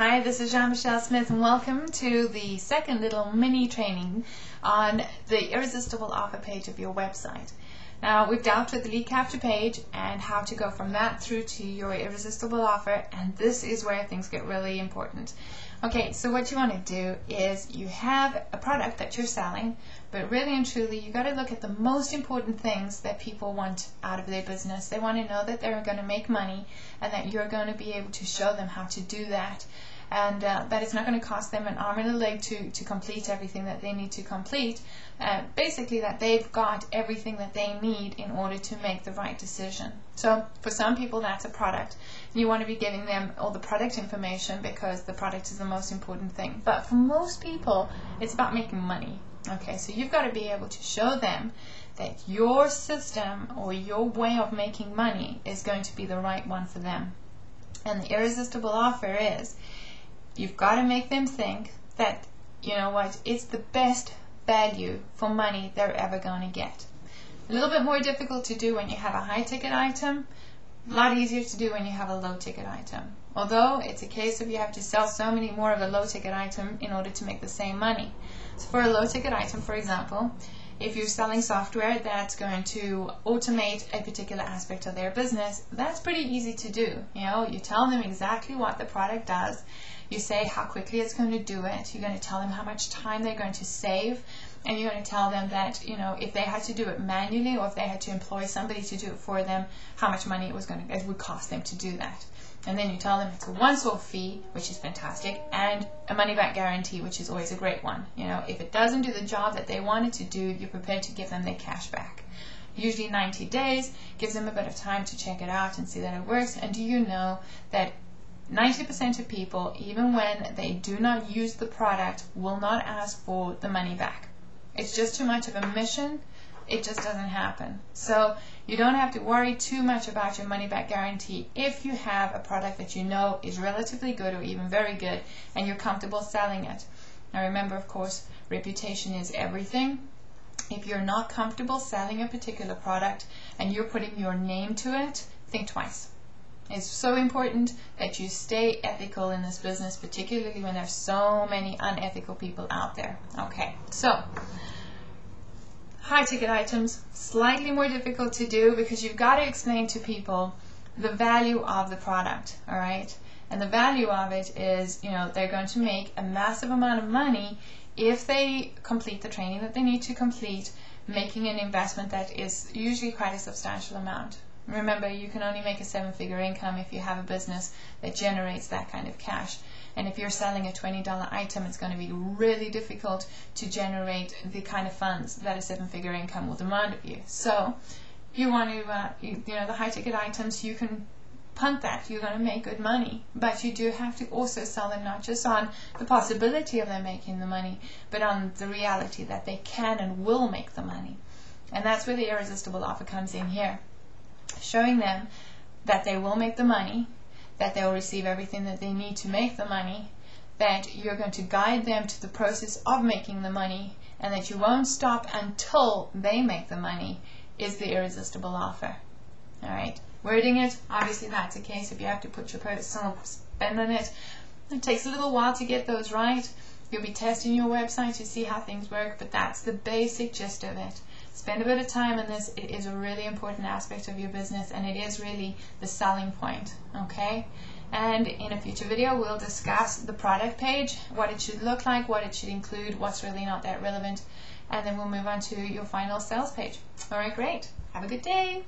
Hi, this is Jean-Michelle Smith and welcome to the second little mini training on the Irresistible offer page of your website. Now, we've dealt with the lead capture page and how to go from that through to your irresistible offer, and this is where things get really important. Okay, so what you want to do is you have a product that you're selling, but really and truly you got to look at the most important things that people want out of their business. They want to know that they're going to make money and that you're going to be able to show them how to do that. And that it's not going to cost them an arm and a leg to complete everything that they need to complete. Basically that they've got everything that they need in order to make the right decision. So for some people that's a product. You want to be giving them all the product information because the product is the most important thing. But for most people it's about making money. Okay, so you've got to be able to show them that your system or your way of making money is going to be the right one for them. And the irresistible offer is, you've got to make them think that, you know what, it's the best value for money they're ever going to get. A little bit more difficult to do when you have a high ticket item, a lot easier to do when you have a low ticket item. Although it's a case of you have to sell so many more of a low ticket item in order to make the same money. So for a low ticket item, for example, if you're selling software that's going to automate a particular aspect of their business, that's pretty easy to do. You know, you tell them exactly what the product does. You say how quickly it's going to do it. You're going to tell them how much time they're going to save, and you're going to tell them that, you know, if they had to do it manually or if they had to employ somebody to do it for them, how much money it would cost them to do that. And then you tell them it's a once-off fee, which is fantastic, and a money-back guarantee, which is always a great one. You know, if it doesn't do the job that they wanted to do, you're prepared to give them their cash back. Usually 90 days gives them a bit of time to check it out and see that it works. And do you know that 90% of people, even when they do not use the product, will not ask for the money back. It's just too much of a mission. It just doesn't happen. So you don't have to worry too much about your money back guarantee if you have a product that you know is relatively good or even very good and you're comfortable selling it. Now remember, of course, reputation is everything. If you're not comfortable selling a particular product and you're putting your name to it, think twice. It's so important that you stay ethical in this business, particularly when there's so many unethical people out there. Okay, so high ticket items, slightly more difficult to do because you've got to explain to people the value of the product, all right? And the value of it is, you know, they're going to make a massive amount of money if they complete the training that they need to complete, making an investment that is usually quite a substantial amount. Remember, you can only make a 7-figure income if you have a business that generates that kind of cash. And if you're selling a $20 item, it's going to be really difficult to generate the kind of funds that a 7-figure income will demand of you. So you want to, you know, the high ticket items, you can punt that. You're going to make good money. But you do have to also sell them not just on the possibility of them making the money, but on the reality that they can and will make the money. And that's where the irresistible offer comes in here. Showing them that they will make the money, that they will receive everything that they need to make the money, that you're going to guide them to the process of making the money, and that you won't stop until they make the money is the irresistible offer. Alright, wording it, obviously that's a case if you have to put your personal spin on it. It takes a little while to get those right. You'll be testing your website to see how things work, but that's the basic gist of it. Spend a bit of time on this. It is a really important aspect of your business, and it is really the selling point, okay? And in a future video we'll discuss the product page, what it should look like, what it should include, what's really not that relevant, and then we'll move on to your final sales page. Alright, great. Have a good day.